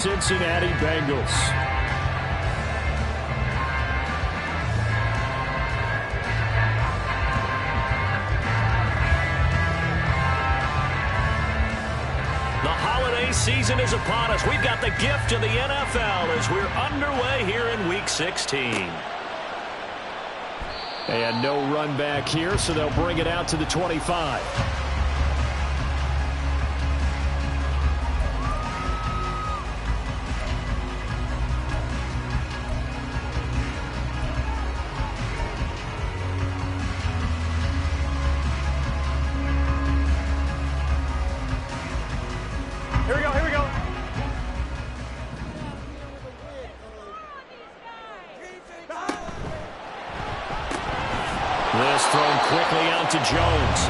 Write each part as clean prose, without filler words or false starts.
Cincinnati Bengals. The holiday season is upon us. We've got the gift of the NFL as we're underway here in Week 16. And no run back here, so they'll bring it out to the 25. Here we go. This thrown quickly out to Jones.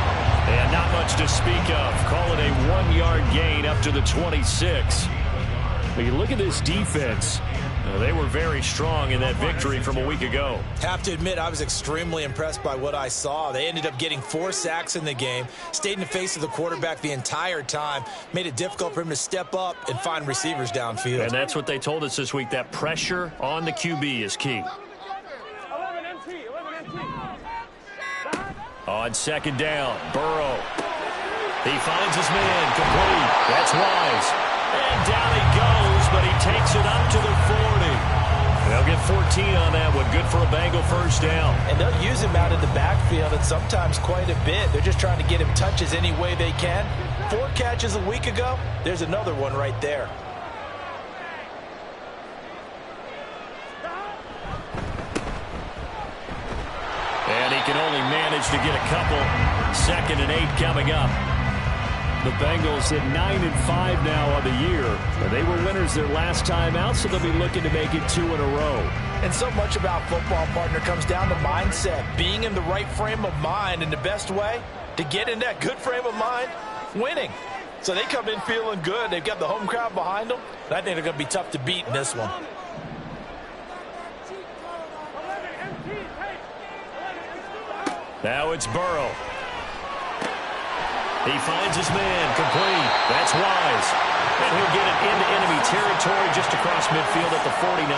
And not much to speak of. Call it a 1-yard gain up to the 26. But you look at this defense. They were very strong in that victory from a week ago. Have to admit, I was extremely impressed by what I saw. They ended up getting 4 sacks in the game, stayed in the face of the quarterback the entire time, made it difficult for him to step up and find receivers downfield. And that's what they told us this week, that pressure on the QB is key. 11 MT. On second down, Burrow. He finds his man, complete. That's Wise. And down he goes, but he takes it up to the 40. They'll get 14 on that one. Good for a Bengal first down. And they'll use him out in the backfield, and sometimes quite a bit. They're just trying to get him touches any way they can. 4 catches a week ago. There's another one right there. And he can only manage to get a couple. 2nd and 8 coming up. The Bengals at 9-5 now on the year. They were winners their last time out, so they'll be looking to make it 2 in a row. And so much about football, partner, comes down to mindset. Being in the right frame of mind, and the best way to get in that good frame of mind, winning. So they come in feeling good. They've got the home crowd behind them. And I think they're going to be tough to beat in this one. Now it's Burrow. He finds his man, complete. That's Wise. And he'll get it into enemy territory just across midfield at the 49.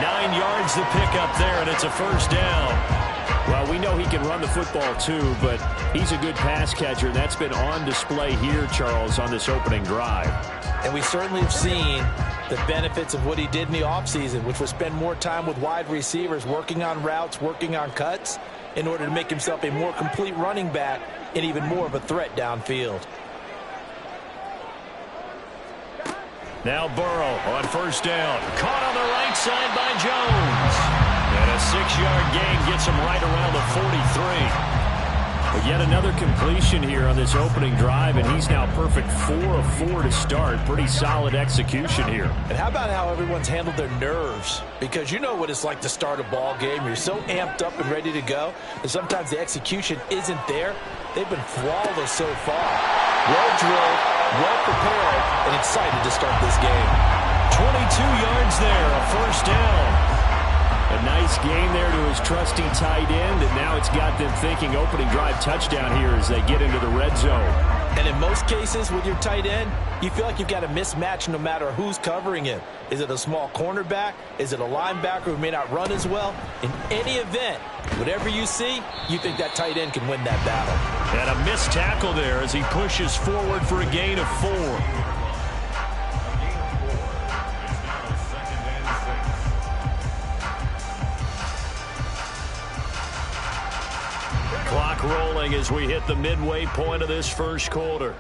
9 yards to pick up there, and it's a first down. Well, we know he can run the football too, but he's a good pass catcher. That's been on display here, Charles, on this opening drive. And we certainly have seen the benefits of what he did in the offseason, which was spend more time with wide receivers, working on routes, working on cuts, in order to make himself a more complete running back and even more of a threat downfield. Now Burrow on first down. Caught on the right side by Jones. And a 6-yard gain gets him right around the 43. But yet another completion here on this opening drive, and he's now perfect 4 of 4 to start. Pretty solid execution here. And how about how everyone's handled their nerves? Because you know what it's like to start a ball game. You're so amped up and ready to go, and sometimes the execution isn't there. They've been flawless so far. Well drilled, well prepared, and excited to start this game. 22 yards there, a first down. A nice gain there to his trusty tight end, and now it's got them thinking opening drive touchdown here as they get into the red zone. And in most cases with your tight end, you feel like you've got a mismatch no matter who's covering him. Is it a small cornerback? Is it a linebacker who may not run as well? In any event, whatever you see, you think that tight end can win that battle. And a missed tackle there as he pushes forward for a gain of 4. Clock rolling as we hit the midway point of this first quarter.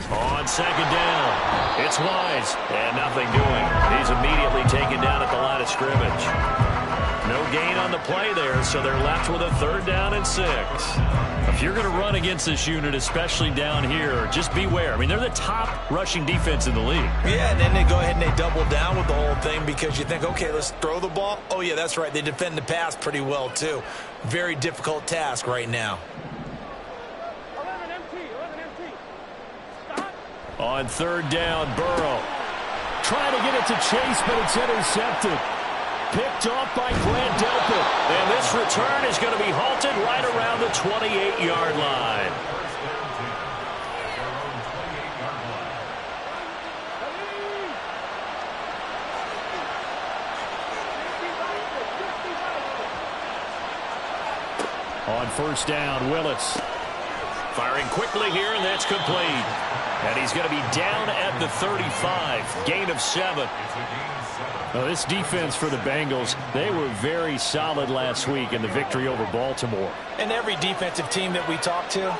On second down, it's Wise, and nothing doing. He's immediately taken down at the line of scrimmage. No gain on the play there, so they're left with a 3rd down and 6. If you're going to run against this unit, especially down here, just beware. I mean, they're the top rushing defense in the league. Yeah, and then they go ahead and they double down with the whole thing because you think, okay, let's throw the ball. Oh, yeah, that's right. They defend the pass pretty well, too. Very difficult task right now. 11 MT. Stop. On 3rd down, Burrow. Trying to get it to Chase, but it's intercepted. Picked off by Grant Delpit. And this return is going to be halted right around the 28-yard line. On first down, Willis. Firing quickly here, and that's complete. And he's going to be down at the 35. Gain of 7. Well, this defense for the Bengals, they were very solid last week in the victory over Baltimore. And every defensive team that we talk to,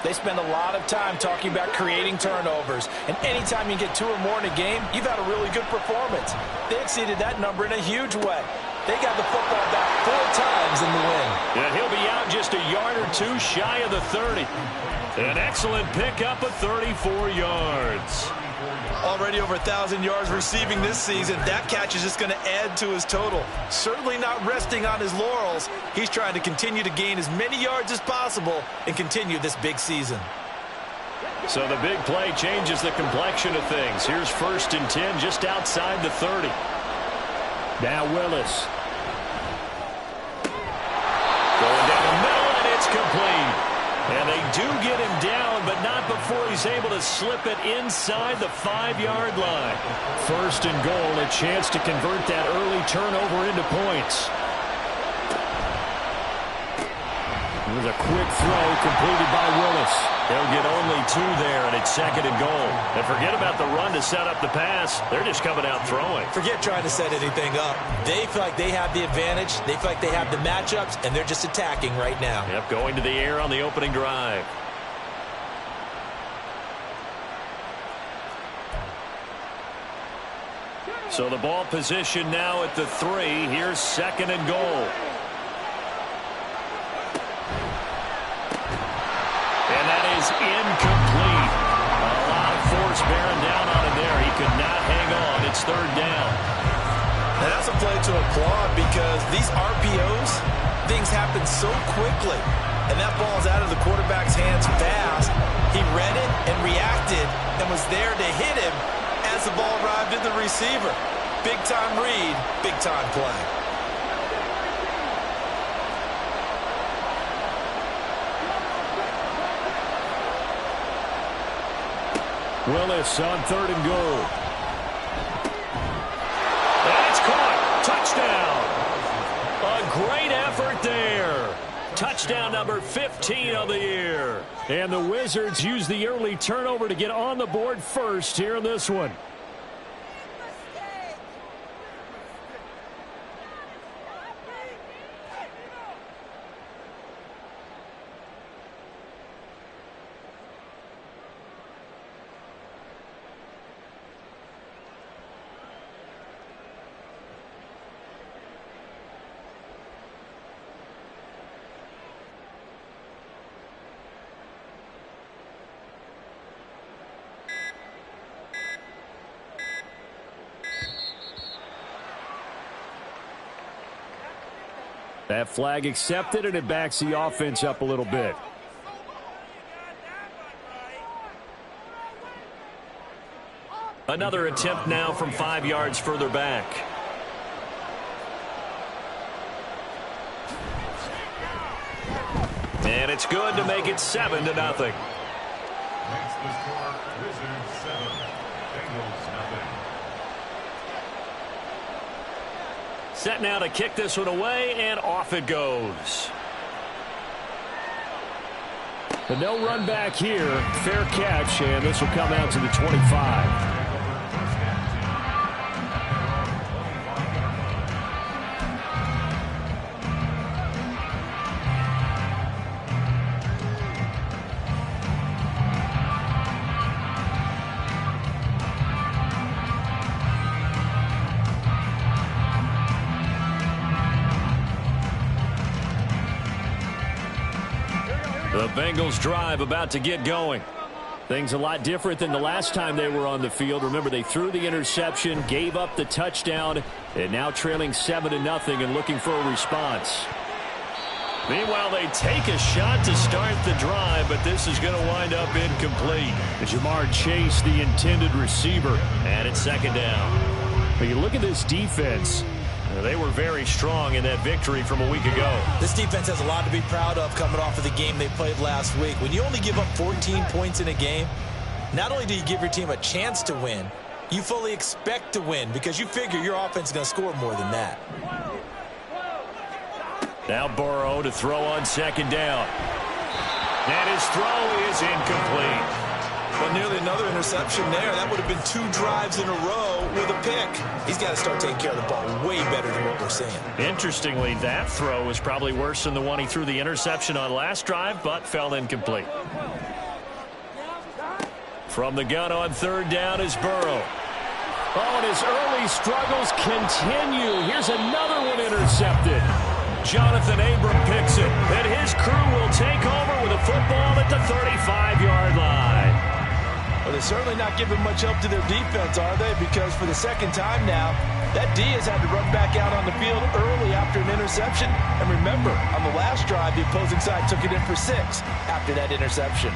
they spend a lot of time talking about creating turnovers. And anytime you get 2 or more in a game, you've had a really good performance. They exceeded that number in a huge way. They got the football back 4 times in the win. And he'll be out just a yard or 2 shy of the 30. An excellent pickup of 34 yards. Already over 1,000 yards receiving this season. That catch is just going to add to his total. Certainly not resting on his laurels. He's trying to continue to gain as many yards as possible and continue this big season. So the big play changes the complexion of things. Here's 1st and 10 just outside the 30. Now Willis. Going down the middle, and it's complete. And they do get him down, but not before he's able to slip it inside the 5-yard line. 1st and goal, a chance to convert that early turnover into points. It was a quick throw completed by Willis. They'll get only 2 there, and it's 2nd and goal. And forget about the run to set up the pass. They're just coming out throwing. Forget trying to set anything up. They feel like they have the advantage. They feel like they have the matchups, and they're just attacking right now. Yep, going to the air on the opening drive. So the ball position now at the 3. Here's 2nd and goal. And that is incomplete. A lot of force bearing down on him there. He could not hang on. It's 3rd down. And that's a play to applaud because these RPOs, things happen so quickly. And that ball's out of the quarterback's hands fast. He read it and reacted and was there to hit him as the ball arrived at the receiver. Big-time read, big-time play. Willis on 3rd and goal. And it's caught. Touchdown. A great effort there. Touchdown number 15 of the year. And the Wizards use the early turnover to get on the board first here in this one. That flag accepted, and it backs the offense up a little bit. Another attempt now from 5 yards further back. And it's good to make it 7-0. Makes the score Wizards 7, Bengals nothing. Set now to kick this one away, and off it goes. But no run back here. Fair catch, and this will come out to the 25. The Bengals drive about to get going. Things a lot different than the last time they were on the field. Remember, they threw the interception, gave up the touchdown, and now trailing 7-0 and looking for a response. Meanwhile, they take a shot to start the drive, but this is going to wind up incomplete. Jamar Chase, the intended receiver, and it's 2nd down. But you look at this defense. They were very strong in that victory from a week ago. This defense has a lot to be proud of coming off of the game they played last week. When you only give up 14 points in a game, not only do you give your team a chance to win, you fully expect to win because you figure your offense is going to score more than that. Now Burrow to throw on second down. And his throw is incomplete. Well, nearly another interception there. That would have been 2 drives in a row with a pick. He's got to start taking care of the ball way better than what we're seeing. Interestingly, that throw was probably worse than the one he threw the interception on last drive, but fell incomplete. From the gun on third down is Burrow. Oh, and his early struggles continue. Here's another one intercepted. Jonathan Abram picks it, and his crew will take over with a football at the 35-yard line. Well, they're certainly not giving much help to their defense, are they? Because for the second time now, that D has had to run back out on the field early after an interception. And remember, on the last drive, the opposing side took it in for 6 after that interception.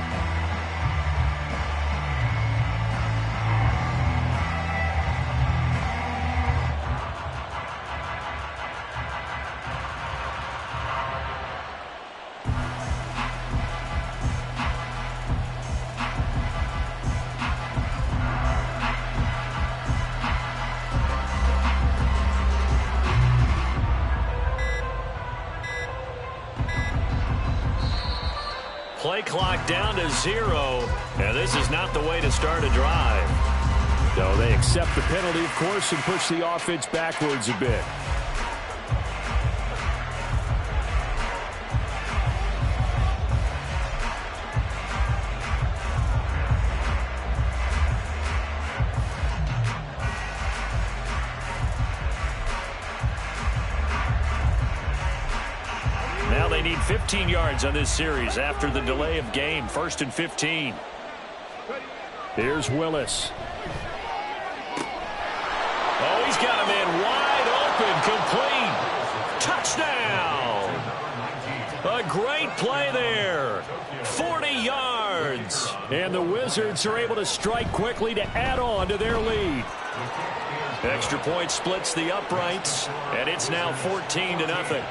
Play clock down to 0, and this is not the way to start a drive. No, they accept the penalty, of course, and push the offense backwards a bit. Now they need 15 yards on this series after the delay of game. 1st and 15. Here's Willis. Oh, he's got a man wide open, complete. Touchdown. A great play there. 40 yards. And the Wizards are able to strike quickly to add on to their lead. Extra point splits the uprights, and it's now 14-0.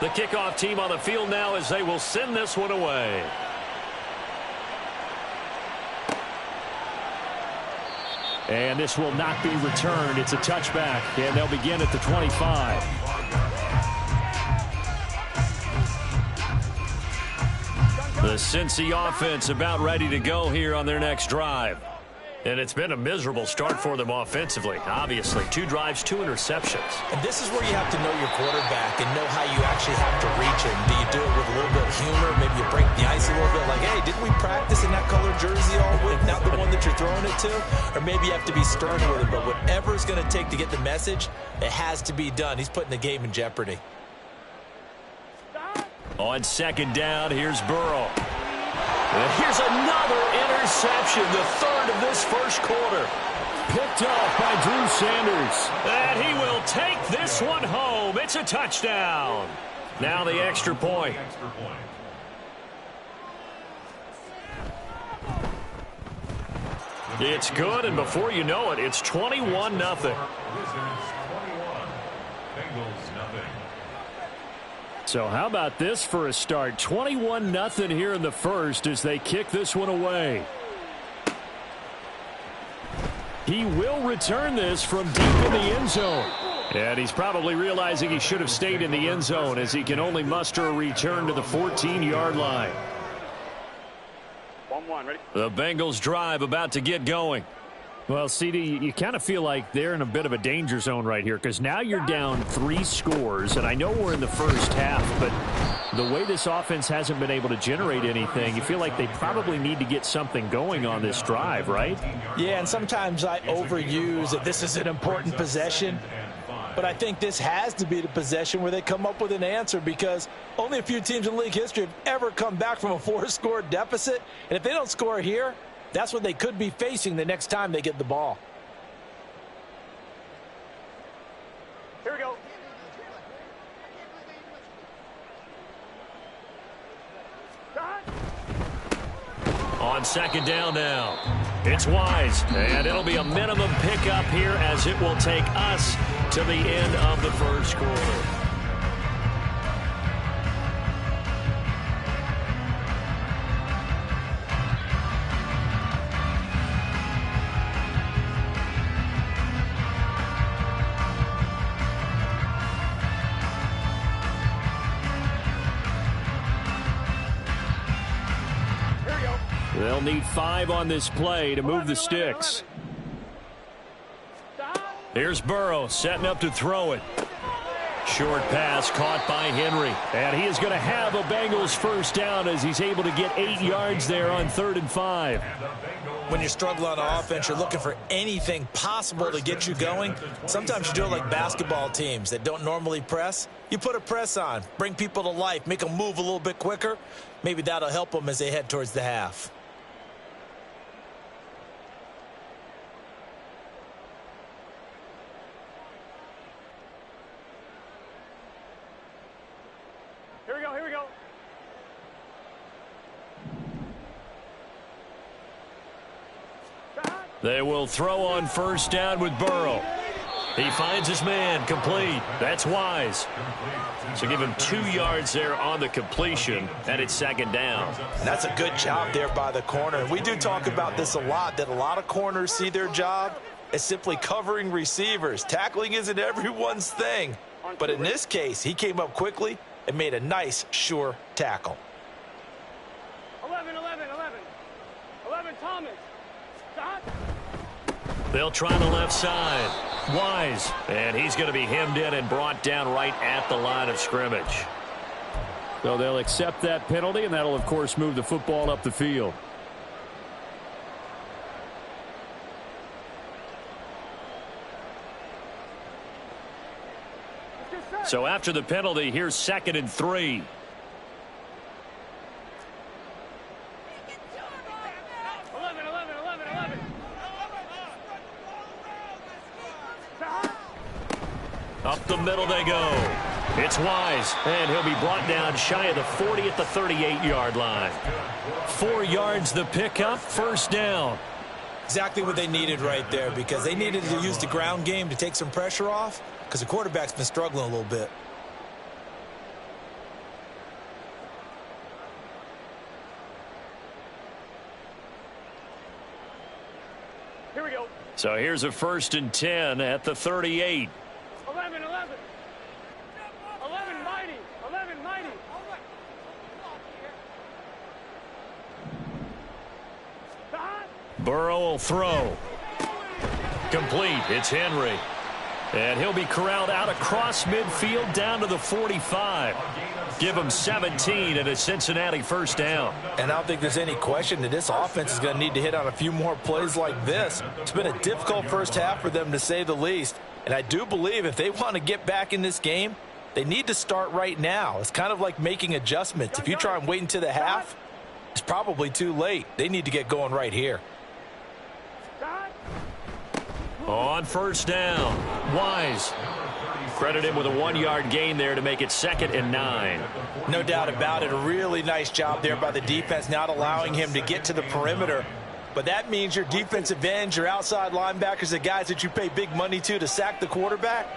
The kickoff team on the field now as they will send this one away. And this will not be returned. It's a touchback, and they'll begin at the 25. The Cincy offense about ready to go here on their next drive. And it's been a miserable start for them offensively, obviously. 2 drives, 2 interceptions. And this is where you have to know your quarterback and know how you actually have to reach him. Do you do it with a little bit of humor? Maybe you break the ice a little bit like, hey, didn't we practice in that color jersey all week? Not the one that you're throwing it to? Or maybe you have to be stern with him. But whatever it's going to take to get the message, it has to be done. He's putting the game in jeopardy. On second down, here's Burrow. And here's another interception, the 3rd of this first quarter. Picked off by Drew Sanders. And he will take this one home. It's a touchdown. Now the extra point. It's good, and before you know it, it's 21-0. Bengals 21. So how about this for a start? 21-0 here in the first as they kick this one away. He will return this from deep in the end zone. And he's probably realizing he should have stayed in the end zone as he can only muster a return to the 14-yard line. 1-1, ready? The Bengals drive about to get going. Well, CD, you kind of feel like they're in a bit of a danger zone right here because now you're down 3 scores, and I know we're in the first half, but the way this offense hasn't been able to generate anything, you feel like they probably need to get something going on this drive, right? Yeah, and sometimes I overuse that this is an important possession, but I think this has to be the possession where they come up with an answer because only a few teams in league history have ever come back from a 4-score deficit, and if they don't score here, that's what they could be facing the next time they get the ball. Here we go. On second down now, it's Wise, and it'll be a minimum pickup here as it will take us to the end of the first quarter. They'll need 5 on this play to move the sticks. Here's Burrow setting up to throw it. Short pass caught by Henry. And he is going to have a Bengals first down as he's able to get 8 yards there on 3rd and 5. When you're struggling on offense, you're looking for anything possible to get you going. Sometimes you do it like basketball teams that don't normally press. You put a press on, bring people to life, make them move a little bit quicker. Maybe that'll help them as they head towards the half. Here we go, here we go. They will throw on first down with Burrow. He finds his man, complete. That's Wise. So give him 2 yards there on the completion, and it's 2nd down. And that's a good job there by the corner. And we do talk about this a lot, that a lot of corners see their job as simply covering receivers. Tackling isn't everyone's thing. But in this case, he came up quickly and made a nice, sure tackle. 11, 11, 11. 11, Thomas. Stop. They'll try the left side. Wise. And he's going to be hemmed in and brought down right at the line of scrimmage. So they'll accept that penalty, and that'll, of course, move the football up the field. So after the penalty, here's 2nd and 3. Up the middle they go. It's Wise, and he'll be brought down shy of the 40 at the 38-yard line. 4 yards the pickup, first down. Exactly what they needed right there, because they needed to use the ground game to take some pressure off, because the quarterback's been struggling a little bit. Here we go. So here's a 1st and 10 at the 38. 11, 11. 11, mighty. 11, mighty. Burrow will throw. Complete. It's Henry. And he'll be corralled out across midfield down to the 45. Give him 17 and a Cincinnati first down. And I don't think there's any question that this offense is going to need to hit on a few more plays like this. It's been a difficult first half for them, to say the least. And I do believe if they want to get back in this game, they need to start right now. It's kind of like making adjustments. If you try and wait until the half, it's probably too late. They need to get going right here. On first down, Wise. Credit him with a 1-yard gain there to make it 2nd and 9. No doubt about it. A really nice job there by the defense, not allowing him to get to the perimeter. But that means your defensive ends, your outside linebackers, the guys that you pay big money to sack the quarterback,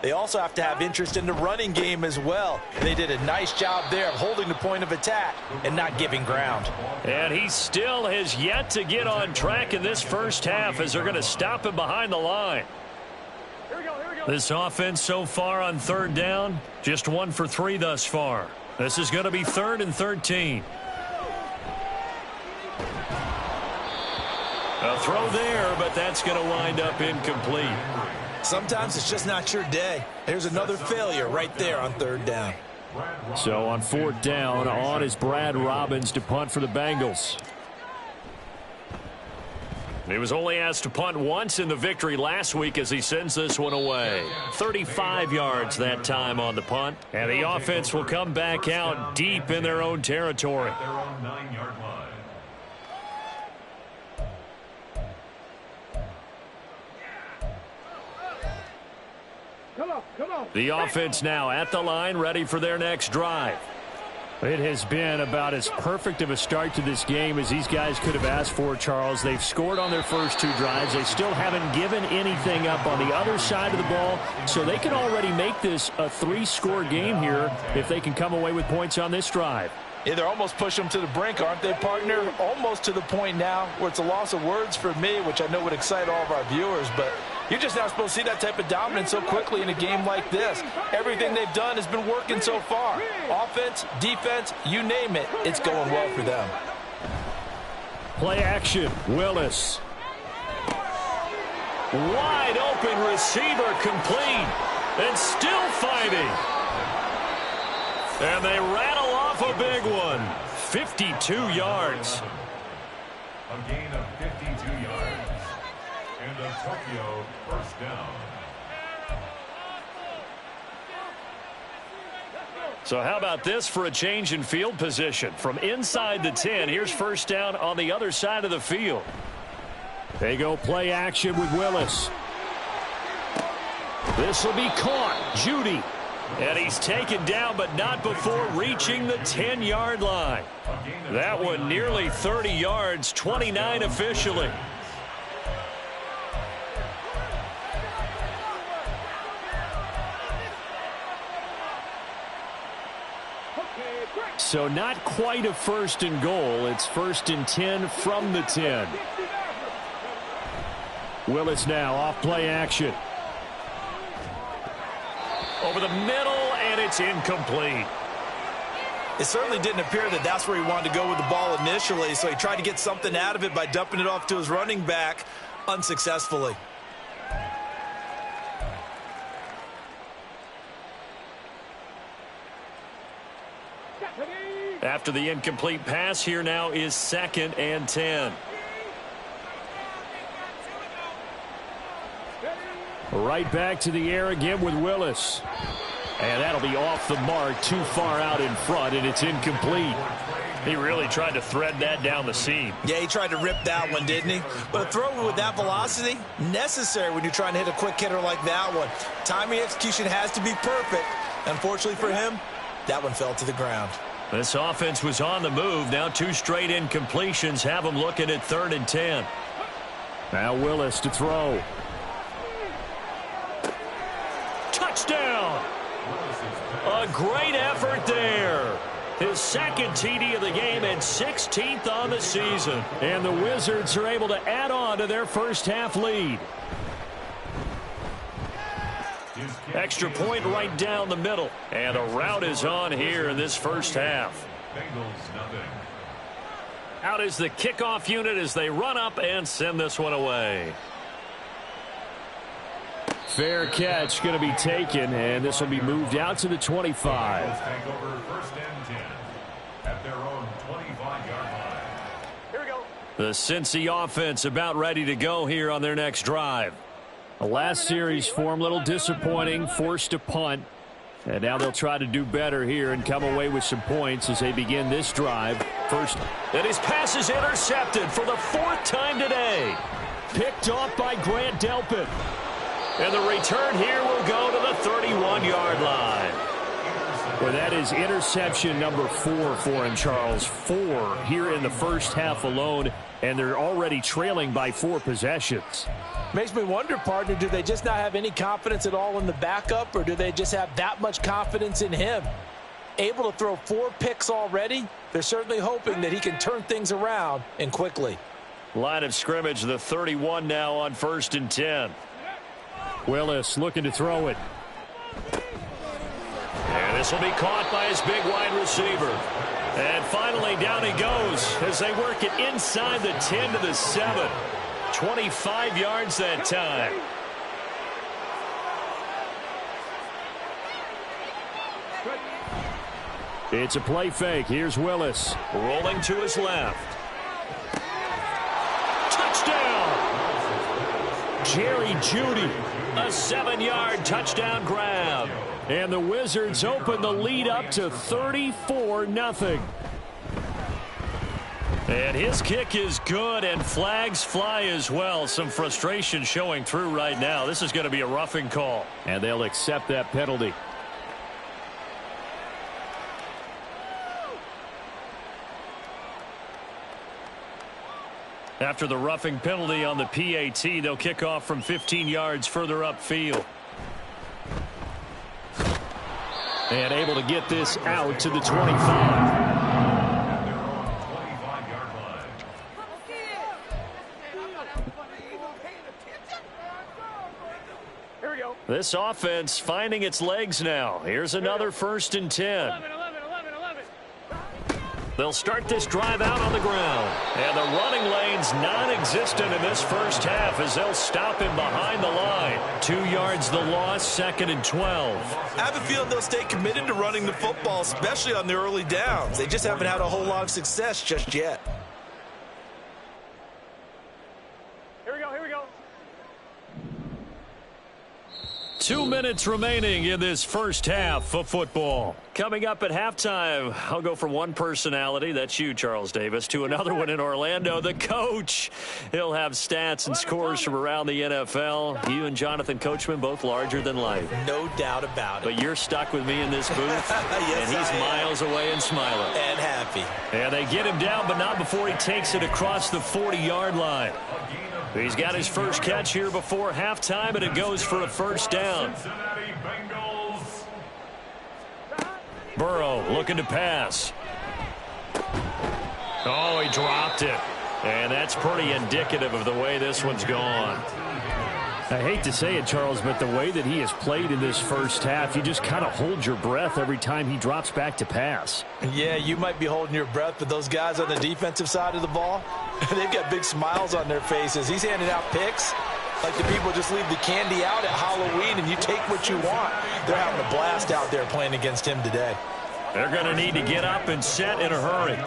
they also have to have interest in the running game as well. And they did a nice job there of holding the point of attack and not giving ground. And he still has yet to get on track in this first half as they're going to stop him behind the line. Here we go, here we go. This offense so far on 3rd down, just 1 for 3 thus far. This is going to be 3rd and 13. A throw there, but that's going to wind up incomplete. Sometimes it's just not your day. There's another failure right there on 3rd down. So on 4th down, on is Brad Robbins to punt for the Bengals. He was only asked to punt once in the victory last week as he sends this one away. 35 yards that time on the punt. And the offense will come back out deep in their own territory. Their own 9-yard line. Come on. The offense now at the line, ready for their next drive. It has been about as perfect of a start to this game as these guys could have asked for, Charles. They've scored on their first 2 drives. They still haven't given anything up on the other side of the ball, so they can already make this a 3-score game here if they can come away with points on this drive. Yeah, they're almost pushing them to the brink, aren't they, partner? Almost to the point now where it's a loss of words for me, which I know would excite all of our viewers, but you're just not supposed to see that type of dominance so quickly in a game like this. Everything they've done has been working so far. Offense, defense, you name it, it's going well for them. Play action. Willis. Wide open receiver complete. And still fighting. And they rattle off a big one. 52 yards. A gain of 52 yards. And a Tokyo first down. So how about this for a change in field position? From inside the 10, here's first down on the other side of the field. They go play action with Willis. This will be caught. Judy. And he's taken down, but not before reaching the 10-yard line. That one nearly 30 yards, 29 officially. So not quite a first and goal. It's first and 10 from the 10. Willis now off play action. Over the middle, and it's incomplete. It certainly didn't appear that that's where he wanted to go with the ball initially, so he tried to get something out of it by dumping it off to his running back unsuccessfully. After the incomplete pass, here now is 2nd and 10. Right back to the air again with Willis. And that'll be off the mark, too far out in front, and it's incomplete. He really tried to thread that down the seam. Yeah, he tried to rip that one, didn't he? But a throw with that velocity, necessary when you're trying to hit a quick hitter like that one. Timing execution has to be perfect. Unfortunately for him, that one fell to the ground. This offense was on the move. Now 2 straight incompletions have them looking at 3rd and 10. Now Willis to throw. Touchdown! A great effort there. His 2nd TD of the game and 16th on the season. And the Wizards are able to add on to their first half lead. Extra point right down the middle. And a rout is on here in this first half. Bengals nothing. Out is the kickoff unit as they run up and send this one away. Fair catch going to be taken, and this will be moved out to the 25. Bengals take over 1st and 10 at their own 25-yard line. Here we go. The Cincy offense about ready to go here on their next drive. The last series form a little disappointing, forced to punt. And now they'll try to do better here and come away with some points as they begin this drive. First, and his pass is intercepted for the 4th time today. Picked off by Grant Delpit. And the return here will go to the 31-yard line. Well, that is interception number 4 for him, Charles. 4 here in the first half alone, and they're already trailing by 4 possessions. Makes me wonder, partner, do they just not have any confidence at all in the backup, or do they just have that much confidence in him? Able to throw 4 picks already, they're certainly hoping that he can turn things around and quickly. Line of scrimmage, the 31 now on 1st and 10. Willis looking to throw it. And this will be caught by his big wide receiver. And finally down he goes as they work it inside the 10 to the 7. 25 yards that time. It's a play fake. Here's Willis. Rolling to his left. Touchdown! Jerry Jeudy. A 7-yard touchdown grab. And the Wizards open the lead up to 34-0. And his kick is good, and flags fly as well. Some frustration showing through right now. This is going to be a roughing call. And they'll accept that penalty. After the roughing penalty on the PAT, they'll kick off from 15 yards further upfield. And able to get this out to the 25. This offense finding its legs now. Here's another 1st and 10. 11. They'll start this drive out on the ground. And the running lane's non-existent in this first half as they'll stop him behind the line. 2 yards the loss, 2nd and 12. I have a feeling they'll stay committed to running the football, especially on the early downs. They just haven't had a whole lot of success just yet. Here we go, here we go. 2 minutes remaining in this first half of football. Coming up at halftime, I'll go from one personality, that's you, Charles Davis, to another one in Orlando, the coach. He'll have stats and scores from around the NFL. You and Jonathan Coachman, both larger than life. No doubt about it. But you're stuck with me in this booth, yes, and he's miles away and smiling. And happy. And they get him down, but not before he takes it across the 40-yard line. He's got his first catch here before halftime, and it goes for a first down. Burrow looking to pass. Oh, he dropped it. And that's pretty indicative of the way this one's gone. I hate to say it, Charles, but the way that he has played in this first half, you just kind of hold your breath every time he drops back to pass. Yeah, you might be holding your breath, but those guys on the defensive side of the ball, they've got big smiles on their faces. He's handing out picks like the people just leave the candy out at Halloween and you take what you want. They're having a blast out there playing against him today. They're going to need to get up and set in a hurry.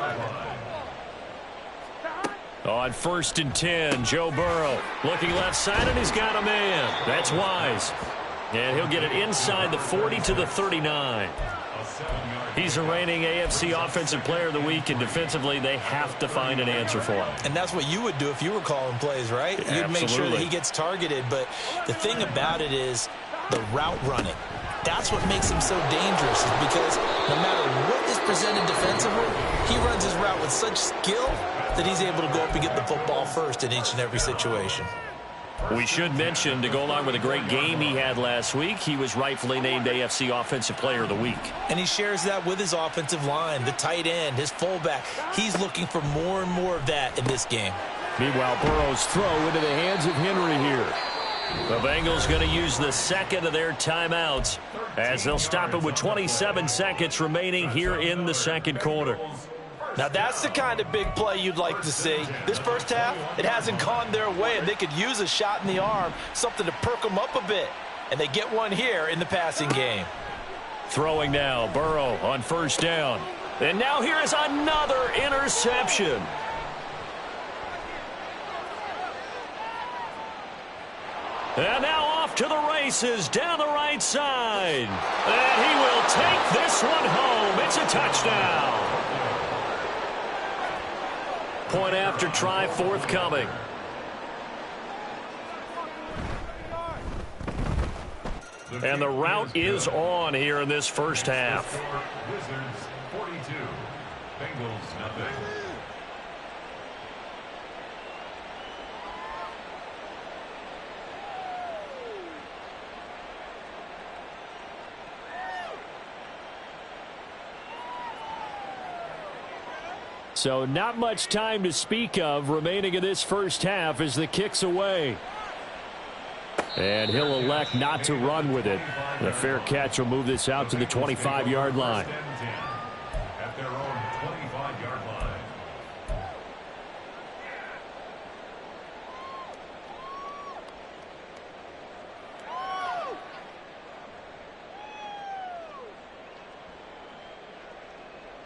On 1st and 10, Joe Burrow looking left side, and he's got a man. That's Wise. And he'll get it inside the 40 to the 39. He's a reigning AFC Offensive Player of the Week, and defensively, they have to find an answer for him. And that's what you would do if you were calling plays, right? You'd make sure that he gets targeted. But the thing about it is the route running. That's what makes him so dangerous, is because no matter what is presented defensively, he runs his route with such skill that he's able to go up and get the football first in each and every situation. We should mention, to go along with a great game he had last week, he was rightfully named AFC Offensive Player of the Week. And he shares that with his offensive line, the tight end, his fullback. He's looking for more and more of that in this game. Meanwhile, Burrow's throw into the hands of Henry here. The Bengals going to use the second of their timeouts as they'll stop it with 27 seconds remaining here in the second quarter. Now, that's the kind of big play you'd like to see. This first half, it hasn't gone their way, and they could use a shot in the arm, something to perk them up a bit. And they get one here in the passing game. Throwing now, Burrow on 1st down. And now here is another interception. And now off to the races down the right side. And he will take this one home. It's a touchdown. Point after try forthcoming. And the route is on here in this first half. Wizards 42, Bengals nothing. So not much time to speak of remaining in this first half as the kick's away. And he'll elect not to run with it. The fair catch will move this out to the 25-yard line. At their own 25-yard line.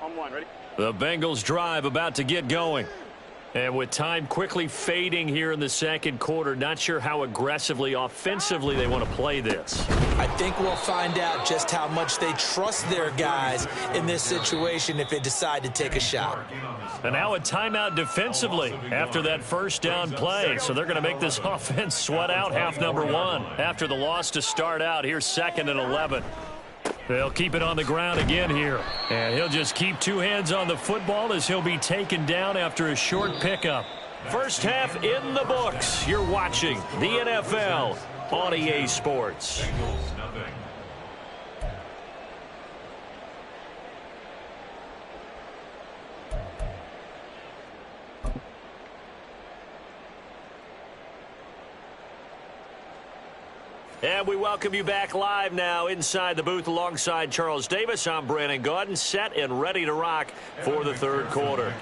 On one, ready? The Bengals drive about to get going. And with time quickly fading here in the second quarter, not sure how aggressively, offensively they want to play this. I think we'll find out just how much they trust their guys in this situation if they decide to take a shot. And now a timeout defensively after that first down play. So they're going to make this offense sweat out half number one. After the loss to start out, here's 2nd and 11. They'll keep it on the ground again here. And he'll just keep two hands on the football as he'll be taken down after a short pickup. First half in the books. You're watching the NFL on EA Sports. Bengals nothing. And we welcome you back live now inside the booth alongside Charles Davis. I'm Brandon Gaudin, set and ready to rock for the third quarter.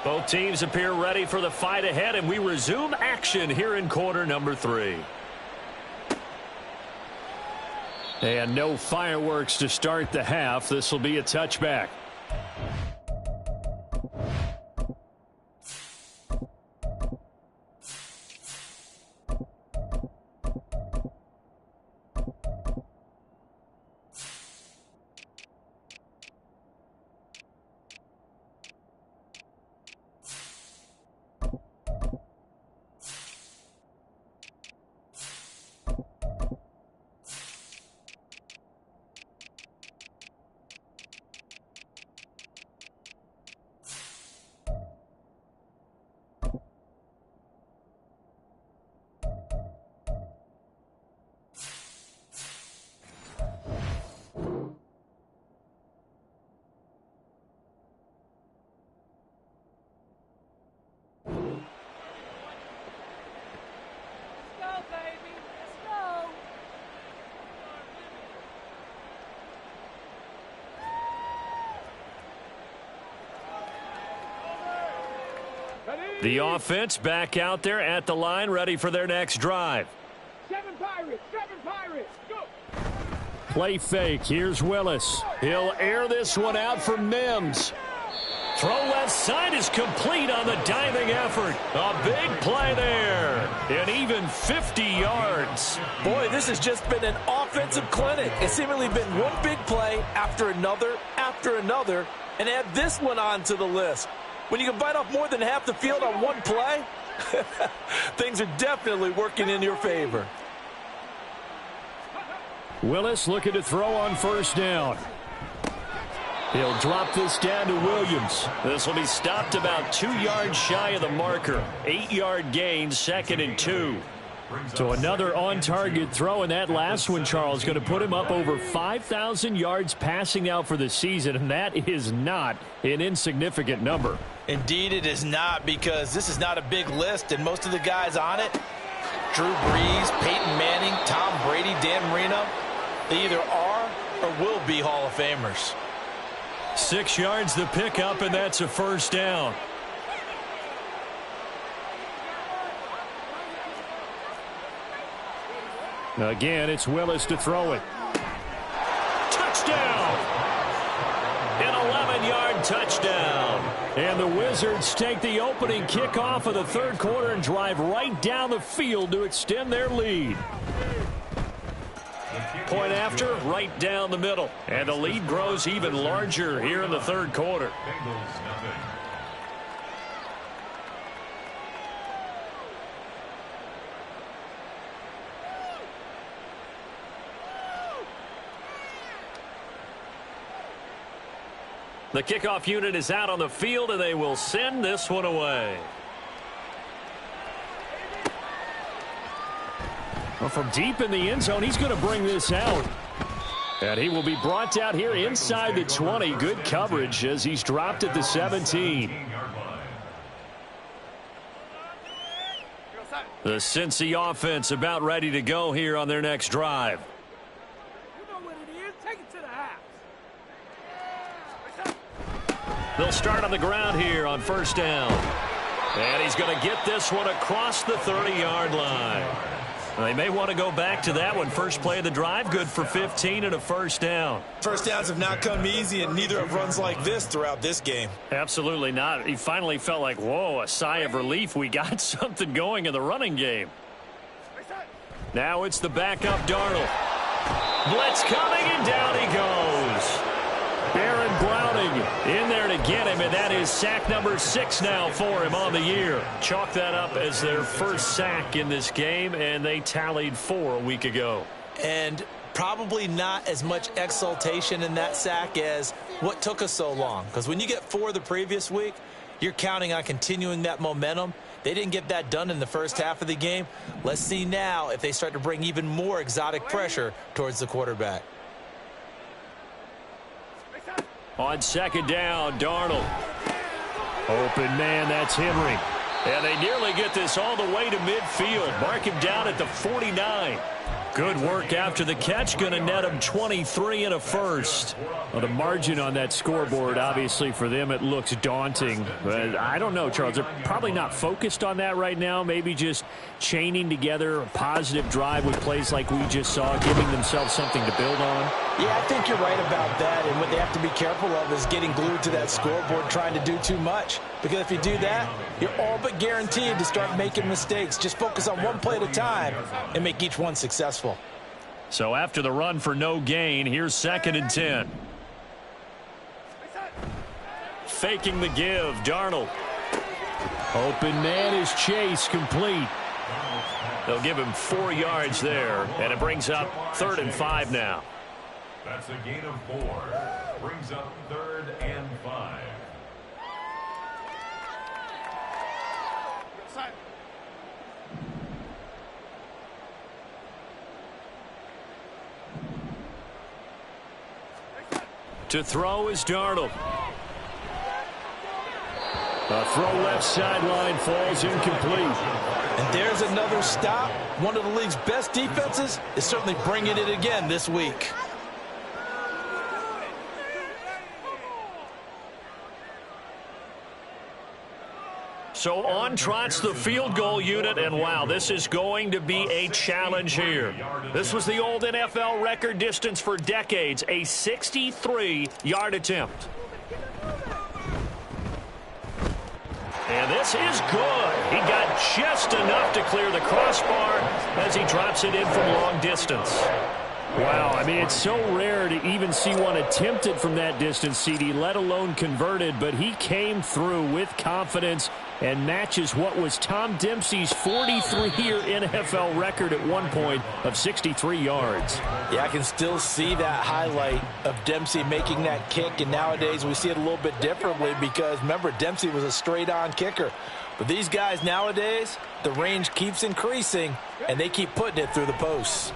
Both teams appear ready for the fight ahead, and we resume action here in quarter number 3. And no fireworks to start the half. This will be a touchback. The offense back out there at the line, ready for their next drive. 7 Pirates, go! Play fake. Here's Willis. He'll air this one out for Mims. Throw left side is complete on the diving effort. A big play there. And even 50 yards. Boy, this has just been an offensive clinic. It's seemingly been one big play after another, and add this one onto the list. When you can bite off more than half the field on one play, things are definitely working in your favor. Willis looking to throw on first down. He'll drop this down to Williams. This will be stopped about 2 yards shy of the marker. 8-yard gain, 2nd and 2. So another on-target throw, and that last one, Charles, going to put him up over 5,000 yards passing out for the season, and that is not an insignificant number. Indeed it is not, because this is not a big list, and most of the guys on it, Drew Brees, Peyton Manning, Tom Brady, Dan Marino, they either are or will be Hall of Famers. 6 yards the pickup, and that's a first down. Again, it's Willis to throw it. Touchdown! An 11-yard touchdown. And the Wizards take the opening kickoff of the third quarter and drive right down the field to extend their lead. Point after, right down the middle. And the lead grows even larger here in the third quarter. Bengals nothing. The kickoff unit is out on the field, and they will send this one away. Well, from deep in the end zone, he's going to bring this out. And he will be brought out here inside the 20. Good coverage as he's dropped at the 17. The Cincy offense about ready to go here on their next drive. You know what it is. Take it to the house. They'll start on the ground here on first down. And he's going to get this one across the 30-yard line. They may want to go back to that one. First play of the drive, good for 15 and a first down. First downs have not come easy, and neither have runs like this throughout this game. Absolutely not. He finally felt like, whoa, a sigh of relief. We got something going in the running game. Now it's the backup Darnold. Blitz coming, and down he goes. Baron Browning in there to get him, and that is sack number 6 now for him on the year. Chalk that up as their first sack in this game, and they tallied 4 a week ago. And probably not as much exultation in that sack as what took us so long. Because when you get 4 the previous week, you're counting on continuing that momentum. They didn't get that done in the first half of the game. Let's see now if they start to bring even more exotic pressure towards the quarterback. On second down, Darnold. Open man, that's Henry. And they nearly get this all the way to midfield. Mark him down at the 49. Good work after the catch. Going to net him 23 and a first. Well, the margin on that scoreboard, obviously, for them, it looks daunting. But I don't know, Charles. They're probably not focused on that right now. Maybe just chaining together a positive drive with plays like we just saw, giving themselves something to build on. Yeah, I think you're right about that. And what they have to be careful of is getting glued to that scoreboard trying to do too much. Because if you do that, you're all but guaranteed to start making mistakes. Just focus on one play at a time and make each one successful. So after the run for no gain, here's 2nd and 10. Faking the give, Darnold. Open man is Chase, complete. They'll give him 4 yards there, and it brings up 3rd and 5 now. That's a gain of 4. Brings up 3rd and 5. To throw is Darnold. A throw left sideline, falls incomplete. And there's another stop. One of the league's best defenses is certainly bringing it again this week. So on trots the field goal unit, and wow, this is going to be a challenge here. This was the old NFL record distance for decades, a 63-yard attempt. And this is good. He got just enough to clear the crossbar as he drops it in from long distance. Wow, I mean, it's so rare to even see one attempted from that distance, CD, let alone converted, but he came through with confidence and matches what was Tom Dempsey's 43-year NFL record at one point of 63 yards. Yeah, I can still see that highlight of Dempsey making that kick, and nowadays we see it a little bit differently because, remember, Dempsey was a straight-on kicker. But these guys nowadays, the range keeps increasing, and they keep putting it through the posts.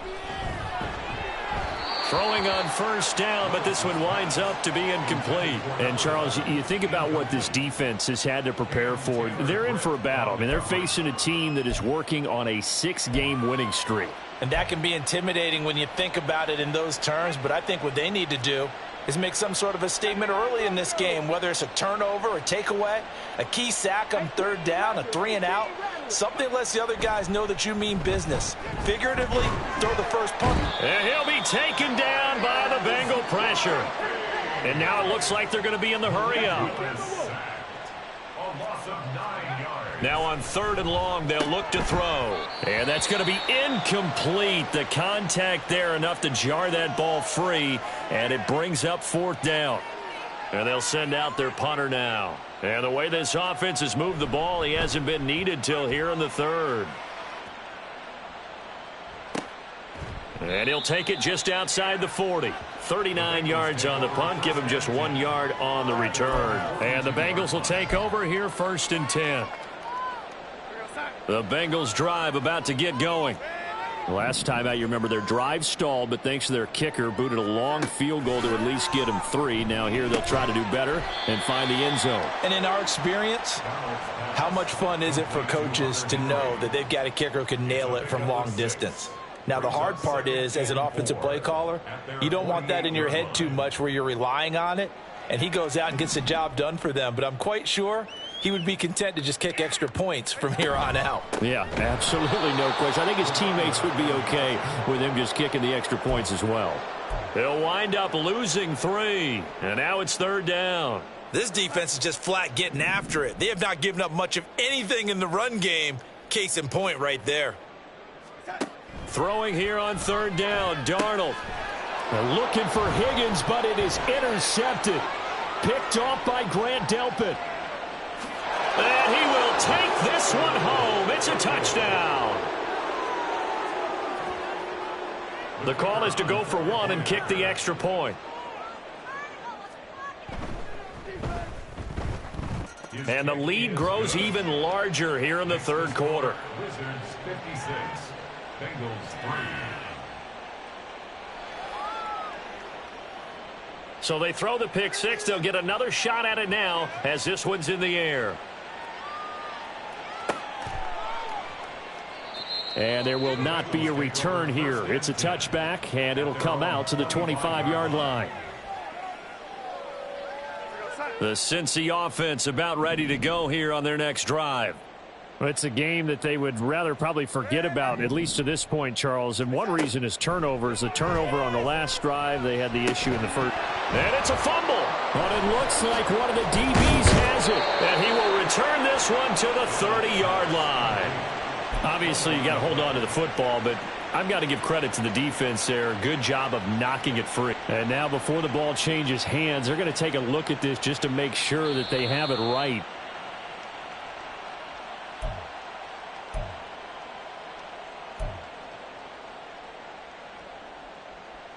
Throwing on 1st down, but this one winds up to be incomplete. And, Charles, you think about what this defense has had to prepare for. They're in for a battle. I mean, they're facing a team that is working on a 6-game winning streak. And that can be intimidating when you think about it in those terms, but I think what they need to do is make some sort of a statement early in this game, whether it's a turnover, a takeaway, a key sack on 3rd down, a 3-and-out, something lets the other guys know that you mean business. Figuratively, throw the first punt. And he'll be taken down by the Bengal pressure. And now it looks like they're going to be in the hurry-up. A loss of 9 yards. Now on 3rd and long, they'll look to throw. And that's going to be incomplete. The contact there enough to jar that ball free, and it brings up 4th down. And they'll send out their punter now. And the way this offense has moved the ball, he hasn't been needed till here in the 3rd. And he'll take it just outside the 40. 39 yards on the punt. Give him just 1 yard on the return. And the Bengals will take over here 1st and 10. The Bengals drive about to get going. Last time out, you remember their drive stalled, but thanks to their kicker, booted a long field goal to at least get them 3. Now here they'll try to do better and find the end zone. And in our experience, how much fun is it for coaches to know that they've got a kicker who can nail it from long distance? Now, the hard part is, as an offensive play caller, you don't want that in your head too much where you're relying on it, and he goes out and gets the job done for them. But I'm quite sure he would be content to just kick extra points from here on out. Yeah, absolutely no question. I think his teammates would be okay with him just kicking the extra points as well. He'll wind up losing 3, and now it's 3rd down. This defense is just flat getting after it. They have not given up much of anything in the run game. Case in point right there. Throwing here on 3rd down, Darnold. They're looking for Higgins, but it is intercepted. Picked off by Grant Delpit. And he will take this one home. It's a touchdown. The call is to go for 1 and kick the extra point. And the lead grows even larger here in the 3rd quarter. Wizards 56, Bengals 3. So they throw the pick 6. They'll get another shot at it now as this one's in the air. And there will not be a return here. It's a touchback, and it'll come out to the 25-yard line. The Cincy offense about ready to go here on their next drive. Well, it's a game that they would rather probably forget about, at least to this point, Charles. And one reason is turnovers. The turnover on the last drive, they had the issue in the first. And it's a fumble. But it looks like one of the DBs has it. And he will return this one to the 30-yard line. Obviously, you got to hold on to the football, but I've got to give credit to the defense there. Good job of knocking it free. And now before the ball changes hands, they're going to take a look at this just to make sure that they have it right.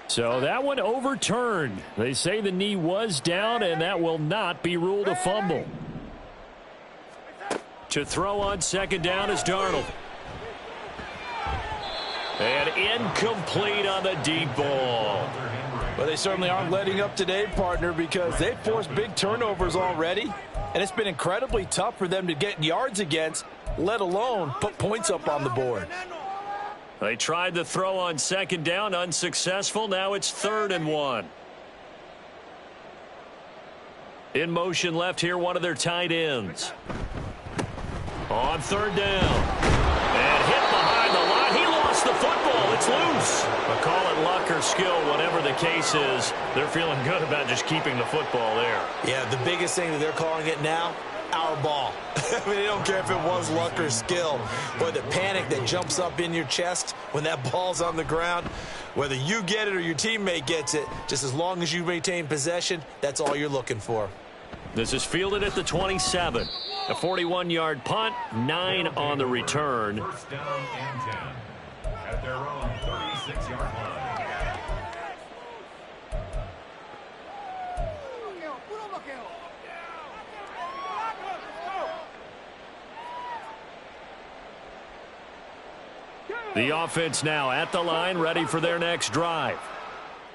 So that one overturned. They say the knee was down, and that will not be ruled a fumble. To throw on second down is Darnold. And incomplete on the deep ball. Well, they certainly aren't letting up today, partner, because they've forced big turnovers already. And it's been incredibly tough for them to get yards against, let alone put points up on the board. They tried the throw on second down, unsuccessful. Now it's 3rd and 1. In motion left here, one of their tight ends. On 3rd down. And hit behind the line. He lost the football. It's loose. But call it luck or skill, whatever the case is. They're feeling good about just keeping the football there. Yeah, the biggest thing that they're calling it now, our ball. I mean, they don't care if it was luck or skill. But the panic that jumps up in your chest when that ball's on the ground, whether you get it or your teammate gets it, just as long as you retain possession, that's all you're looking for. This is fielded at the 27. A 41-yard punt, 9 on the return. 1st down and 10 at their own 36-yard line. The offense now at the line, ready for their next drive.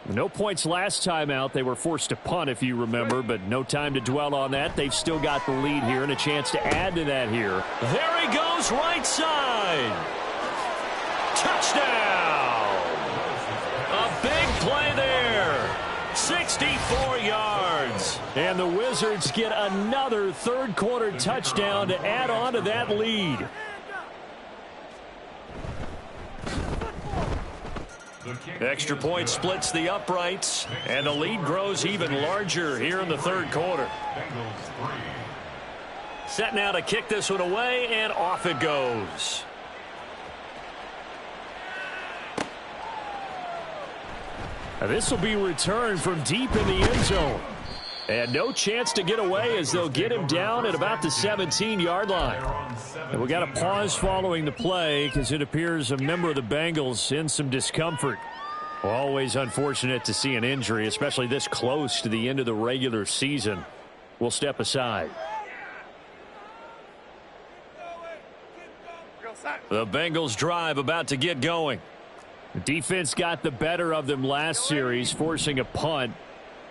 No points last time out. They were forced to punt, if you remember, but no time to dwell on that. They've still got the lead here and a chance to add to that here. There he goes, right side. Touchdown. A big play there. 64 yards. And the Wizards get another third-quarter touchdown to add on to that lead. Extra point splits the uprights, and the lead grows even larger here in the 3rd quarter. Set now to kick this one away, and off it goes. Now this will be returned from deep in the end zone. And no chance to get away as they'll get him down at about the 17-yard line. And we got a pause following the play because it appears a member of the Bengals in some discomfort. Always unfortunate to see an injury, especially this close to the end of the regular season. We'll step aside. The Bengals drive about to get going. The defense got the better of them last series, forcing a punt.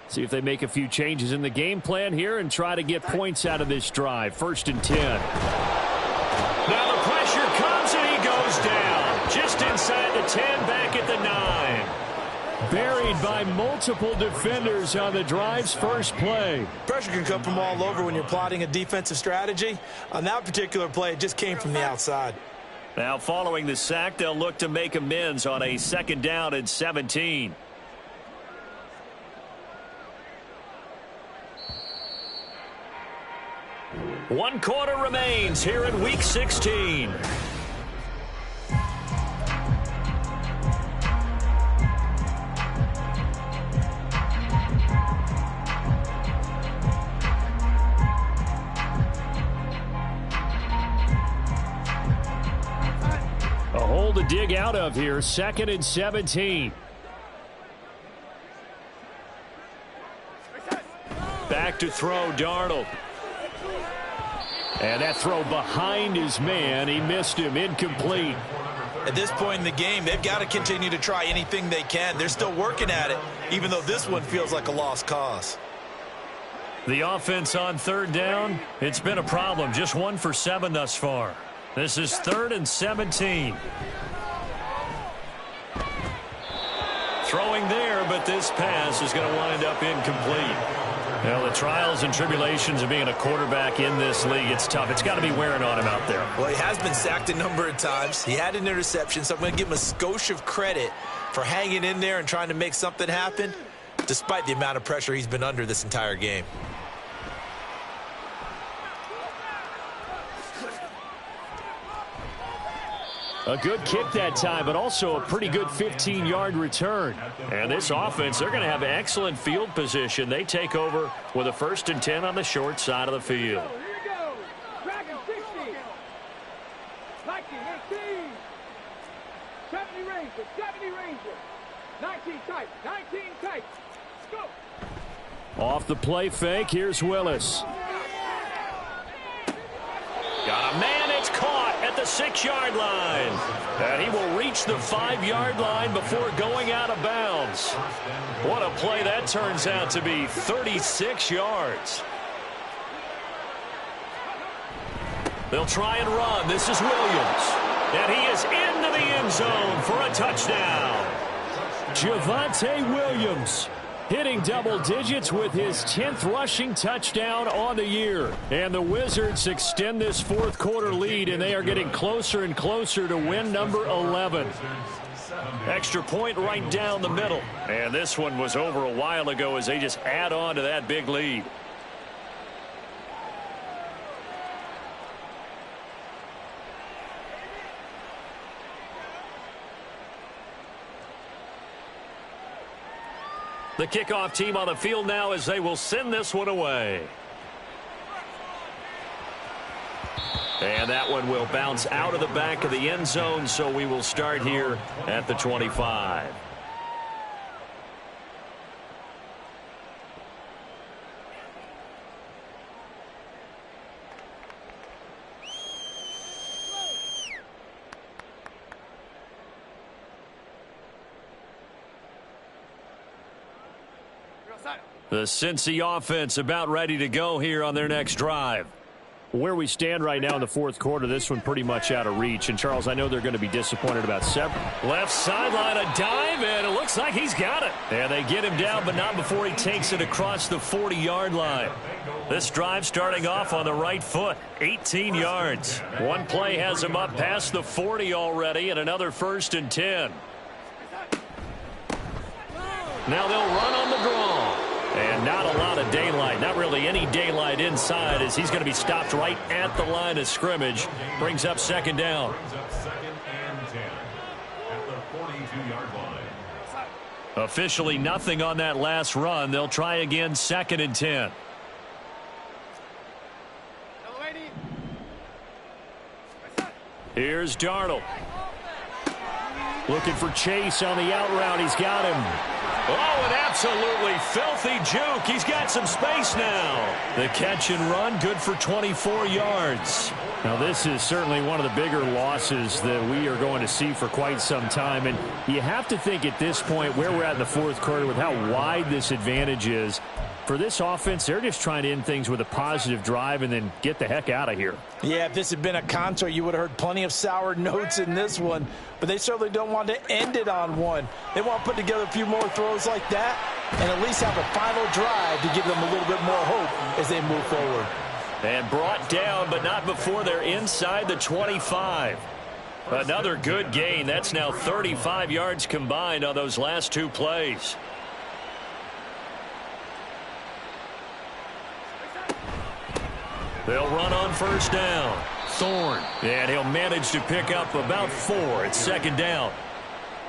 See if they make a few changes in the game plan here and try to get points out of this drive. 1st and 10. Now the pressure comes and he goes down. Just inside the 10, back at the 9. Buried by multiple defenders on the drive's first play. Pressure can come from all over when you're plotting a defensive strategy. On that particular play, it just came from the outside. Now following the sack, they'll look to make amends on a 2nd down and 17. One quarter remains here in Week 16. A hole to dig out of here. 2nd and 17. Back to throw, Darnold. And that throw behind his man. He missed him. Incomplete. At this point in the game, they've got to continue to try anything they can. They're still working at it, even though this one feels like a lost cause. The offense on 3rd down, it's been a problem. Just 1 for 7 thus far. This is 3rd and 17. Throwing there, but this pass is going to wind up incomplete. Well, the trials and tribulations of being a quarterback in this league, it's tough. It's got to be wearing on him out there. Well, he has been sacked a number of times. He had an interception, so I'm going to give him a skosh of credit for hanging in there and trying to make something happen, despite the amount of pressure he's been under this entire game. A good kick that time, but also a pretty good 15-yard return. And this offense, they're going to have excellent field position. They take over with a 1st and 10 on the short side of the field. Here we go. Dragon 60. 19, 18. 70 Ranger, 70 Ranger. 19 tight, 19 tight. Go. Off the play fake, here's Willis. Got a man, it's caught at the 6-yard line. And he will reach the 5-yard line before going out of bounds. What a play that turns out to be, 36 yards. They'll try and run. This is Williams. And he is into the end zone for a touchdown. Javonte Williams hitting double digits with his 10th rushing touchdown on the year. And the Wizards extend this 4th quarter lead, and they are getting closer and closer to win number 11. Extra point right down the middle. And this one was over a while ago as they just add on to that big lead. The kickoff team on the field now as they will send this one away. And that one will bounce out of the back of the end zone, so we will start here at the 25. The Cincy offense about ready to go here on their next drive. Where we stand right now in the 4th quarter, this one pretty much out of reach. And, Charles, I know they're going to be disappointed about several. Left sideline, a dive, and it looks like he's got it. And they get him down, but not before he takes it across the 40-yard line. This drive starting off on the right foot, 18 yards. One play has him up past the 40 already, and another 1st and 10. Now they'll run on the draw. And not a lot of daylight, not really any daylight inside as he's going to be stopped right at the line of scrimmage. Brings up 2nd down. Brings up 2nd and 10 at the 42-yard line. Officially nothing on that last run. They'll try again 2nd and 10. Here's Darnold. Looking for Chase on the out route. He's got him. Oh, an absolutely filthy juke. He's got some space now. The catch and run, good for 24 yards. Now, this is certainly one of the bigger losses that we are going to see for quite some time. And you have to think at this point where we're at in the 4th quarter with how wide this advantage is. For this offense, they're just trying to end things with a positive drive and then get the heck out of here. Yeah, if this had been a concert, you would have heard plenty of sour notes in this one. But they certainly don't want to end it on one. They want to put together a few more throws like that and at least have a final drive to give them a little bit more hope as they move forward. And brought down, but not before they're inside the 25. Another good gain. That's now 35 yards combined on those last 2 plays. They'll run on 1st down. Thorne. And he'll manage to pick up about 4 at 2nd down.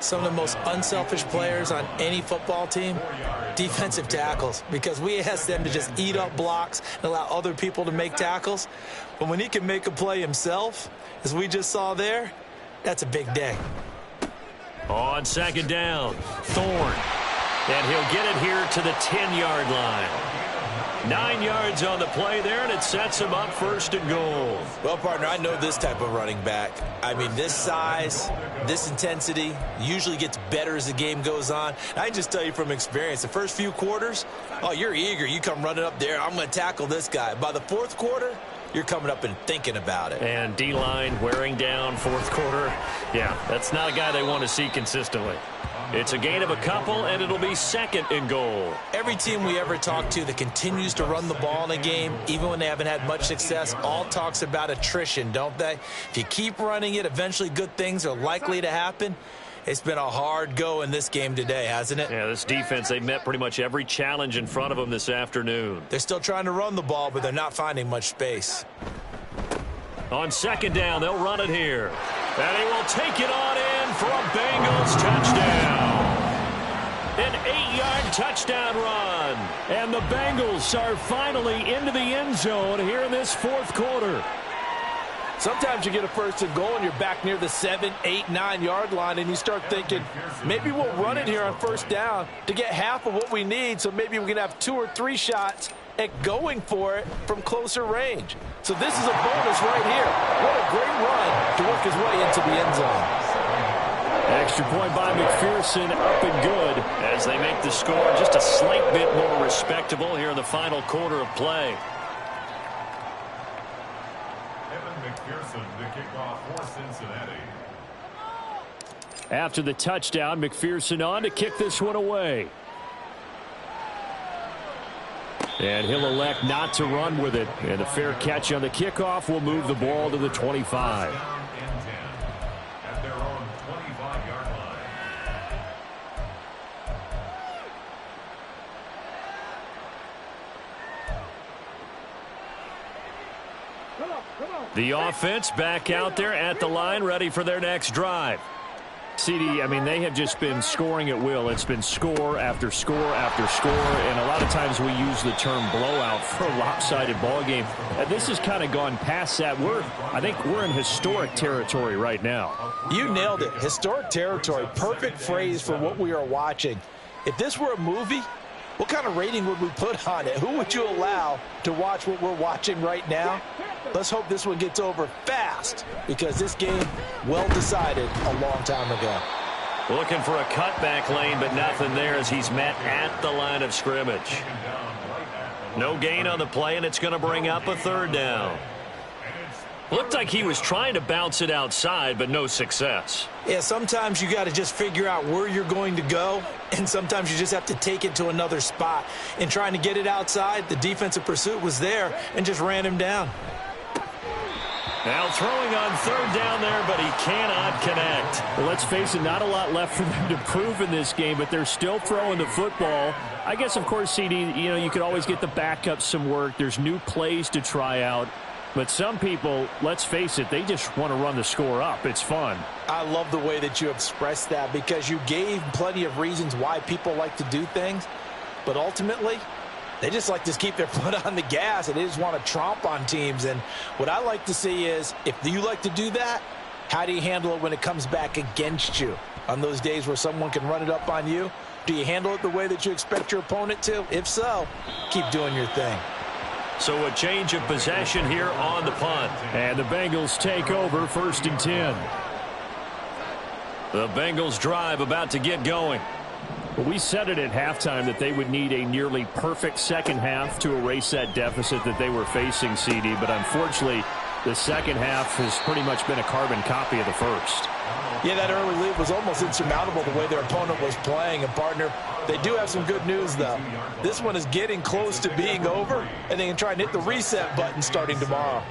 Some of the most unselfish players on any football team, defensive tackles, because we ask them to just eat up blocks and allow other people to make tackles. But when he can make a play himself, as we just saw there, that's a big day. On 2nd down, Thorne. And he'll get it here to the 10-yard line. 9 yards on the play there, and it sets him up 1st and goal. Well, partner, I know this type of running back. I mean, this size, this intensity usually gets better as the game goes on. I can just tell you from experience, the first few quarters, oh, you're eager. You come running up there, I'm going to tackle this guy. By the 4th quarter, you're coming up and thinking about it. And D-line wearing down fourth quarter. Yeah, that's not a guy they want to see consistently. It's a gain of a couple, and it'll be second and goal. Every team we ever talk to that continues to run the ball in a game, even when they haven't had much success, all talks about attrition, don't they? If you keep running it, eventually good things are likely to happen. It's been a hard go in this game today, hasn't it? Yeah, this defense, they met pretty much every challenge in front of them this afternoon. They're still trying to run the ball, but they're not finding much space. On second down, they'll run it here. And he will take it on in for a Bengals touchdown. An 8-yard touchdown run. And the Bengals are finally into the end zone here in this fourth quarter. Sometimes you get a first and goal and you're back near the 7, 8, 9-yard line and you start thinking, maybe we'll run it here on first down to get half of what we need, so maybe we can have 2 or 3 shots at going for it from closer range. So this is a bonus right here. What a great run to work his way into the end zone. Extra point by McPherson, up and good as they make the score just a slight bit more respectable here in the final quarter of play. McPherson, the kickoff for Cincinnati. After the touchdown, McPherson on to kick this one away. And he'll elect not to run with it. And a fair catch on the kickoff will move the ball to the 25. At their own 25-yard line. The offense back out there at the line, ready for their next drive. CD, I mean, they have just been scoring at will. It's been score after score after score, and a lot of times we use the term blowout for a lopsided ball game. And this has kind of gone past that. I think we're in historic territory right now. You nailed it. Historic territory. Perfect phrase for what we are watching. If this were a movie, what kind of rating would we put on it? Who would you allow to watch what we're watching right now? Let's hope this one gets over fast, because this game, well decided a long time ago. Looking for a cutback lane, but nothing there as he's met at the line of scrimmage. No gain on the play, and it's going to bring up a third down. Looked like he was trying to bounce it outside, but no success. Yeah, sometimes you got to just figure out where you're going to go, and sometimes you just have to take it to another spot. In trying to get it outside, the defensive pursuit was there and just ran him down. Now throwing on third down there, but he cannot connect. Well, let's face it, not a lot left for them to prove in this game, but they're still throwing the football. I guess, of course, CD, you could always get the backup some work. There's new plays to try out. But some people, let's face it, they just want to run the score up. It's fun. I love the way that you expressed that, because you gave plenty of reasons why people like to do things. But ultimately, they just like to keep their foot on the gas, and they just want to tromp on teams. And what I like to see is, if you like to do that, how do you handle it when it comes back against you? On those days where someone can run it up on you, do you handle it the way that you expect your opponent to? If so, keep doing your thing. So a change of possession here on the punt. And the Bengals take over, 1st and 10. The Bengals drive about to get going. Well, we said it at halftime that they would need a nearly perfect second half to erase that deficit that they were facing, CD. But unfortunately, the second half has pretty much been a carbon copy of the first. Yeah, that early lead was almost insurmountable the way their opponent was playing. And, partner, they do have some good news, though. This one is getting close to being over, and they can try and hit the reset button starting tomorrow.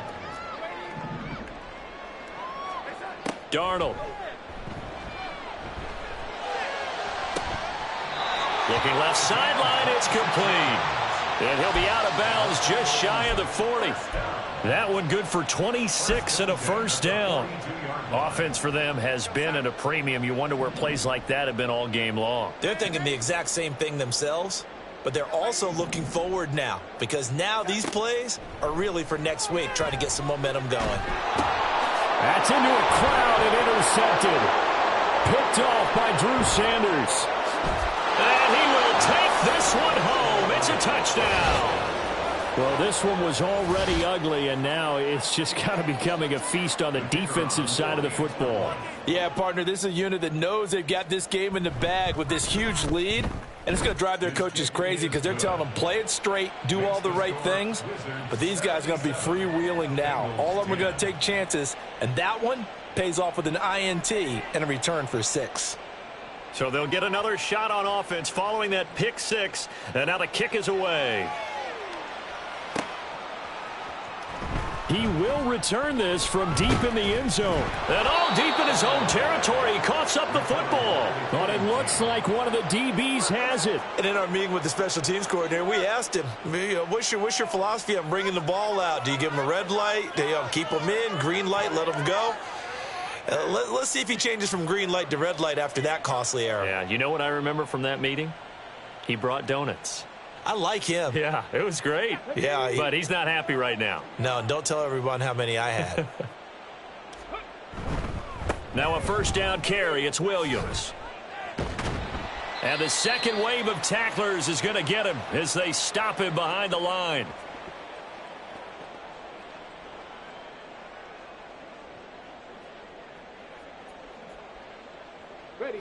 Darnold. Looking left sideline, it's complete. And he'll be out of bounds just shy of the 40. That one good for 26 and a first down. Offense for them has been at a premium. You wonder where plays like that have been all game long. They're thinking the exact same thing themselves, but they're also looking forward now, because now these plays are really for next week, trying to get some momentum going. That's into a crowd and intercepted. Picked off by Drew Sanders. And he will take this one home. It's a touchdown. Well, this one was already ugly, and now it's just kind of becoming a feast on the defensive side of the football. Yeah, partner, this is a unit that knows they've got this game in the bag with this huge lead, and it's going to drive their coaches crazy because they're telling them play it straight, do all the right things, but these guys are going to be freewheeling now. All of them are going to take chances, and that one pays off with an INT and a return for 6. So they'll get another shot on offense following that pick 6, and now the kick is away. He will return this from deep in the end zone. And all deep in his own territory. He coughs up the football. But it looks like one of the DBs has it. And in our meeting with the special teams coordinator, we asked him, what's your philosophy on bringing the ball out? Do you give him a red light? Do you keep him in? Green light, let him go? Let's see if he changes from green light to red light after that costly error. Yeah, you know what I remember from that meeting? He brought donuts. I like him. Yeah, it was great. Yeah, but he's not happy right now. No, don't tell everyone how many I had. Now a first down carry. It's Williams. And the second wave of tacklers is going to get him as they stop him behind the line.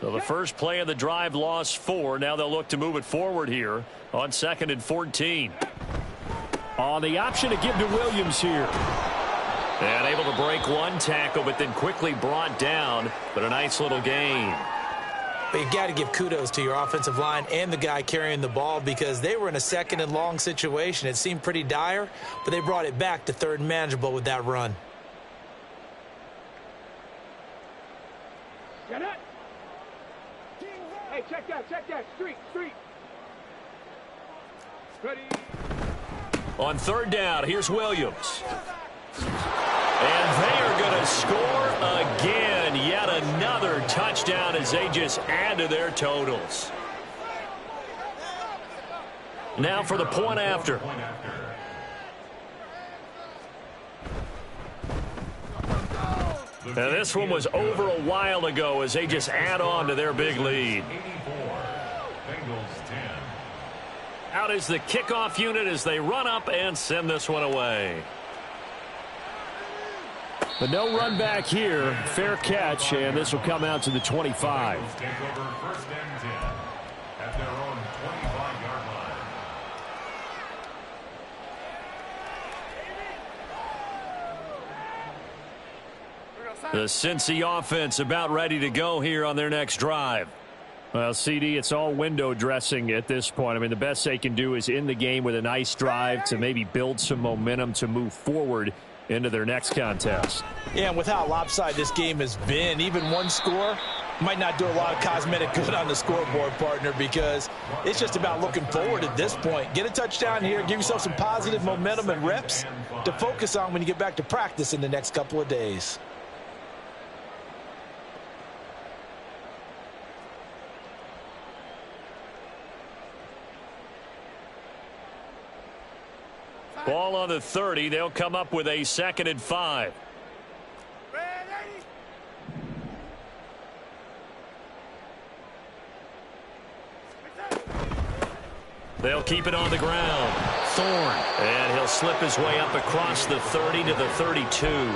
So the first play of the drive lost 4. Now they'll look to move it forward here on 2nd and 14. On the option to give to Williams here. And able to break one tackle, but then quickly brought down. But a nice little gain. But you got to give kudos to your offensive line and the guy carrying the ball because they were in a 2nd and long situation. It seemed pretty dire, but they brought it back to 3rd and manageable with that run. Get it. Hey, check that. Street. Ready. On 3rd down, here's Williams. And they are going to score again. Yet another touchdown as they just add to their totals. Now for the point after. Now this one was over a while ago as they just add on to their big lead. Bengals 10. Out is the kickoff unit as they run up and send this one away. But no run back here. Fair catch, and this will come out to the 25. Bengals take over 1st and 10 at their own 25-yard line. The Cincy offense about ready to go here on their next drive. Well, CD, it's all window dressing at this point. I mean, the best they can do is in the game with a nice drive to maybe build some momentum to move forward into their next contest. Yeah, and with how lopsided this game has been, even one score might not do a lot of cosmetic good on the scoreboard, partner, because it's just about looking forward at this point. Get a touchdown here, give yourself some positive momentum and reps to focus on when you get back to practice in the next couple of days. Ball on the 30. They'll come up with a 2nd and 5. They'll keep it on the ground. Thorne. And he'll slip his way up across the 30 to the 32.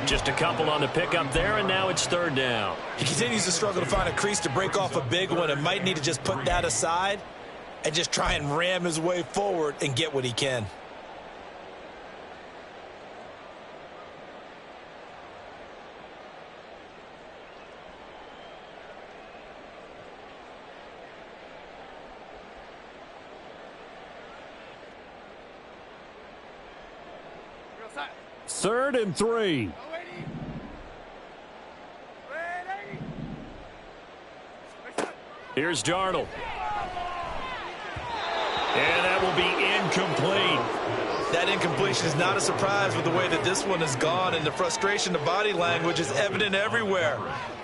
Just a couple on the pickup there, and now it's 3rd down. He continues to struggle to find a crease to break off a big one and might need to just put that aside and just try and ram his way forward and get what he can. Third and 3. Here's Darnold. And that will be incomplete. That incompletion is not a surprise with the way that this one has gone, and the frustration, the body language is evident everywhere.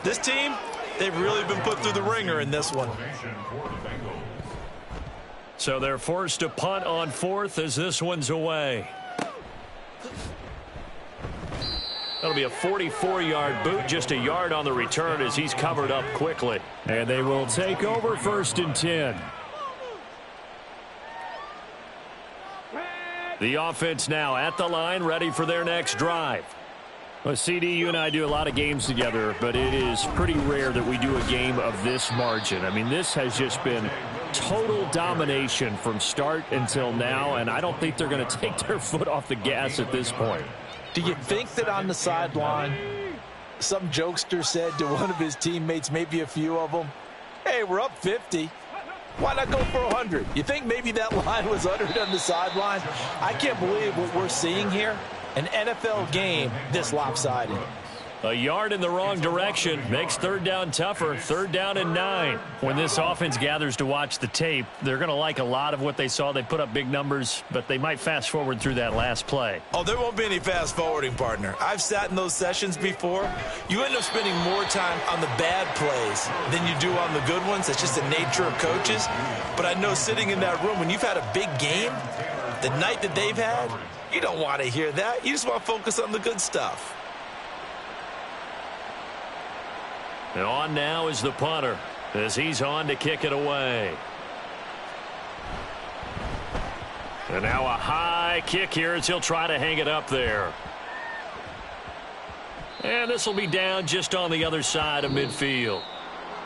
This team, they've really been put through the ringer in this one. So they're forced to punt on 4th as this one's away. That'll be a 44-yard boot, just a yard on the return as he's covered up quickly. And they will take over 1st and 10. The offense now at the line, ready for their next drive. Well, CD, you and I do a lot of games together, but it is pretty rare that we do a game of this margin. I mean, this has just been total domination from start until now, and I don't think they're going to take their foot off the gas at this point. Do you think that on the sideline, some jokester said to one of his teammates, maybe a few of them, hey, we're up 50. Why not go for 100? You think maybe that line was uttered on the sideline? I can't believe what we're seeing here. An NFL game this lopsided. A yard in the wrong direction makes third down tougher. Third down and 9. When this offense gathers to watch the tape, they're going to like a lot of what they saw. They put up big numbers, but they might fast forward through that last play. Oh, there won't be any fast forwarding, partner. I've sat in those sessions before. You end up spending more time on the bad plays than you do on the good ones. That's just the nature of coaches. But I know sitting in that room, when you've had a big game, the night that they've had, you don't want to hear that. You just want to focus on the good stuff. And on now is the punter as he's on to kick it away. And now a high kick here as he'll try to hang it up there. And this will be down just on the other side of midfield.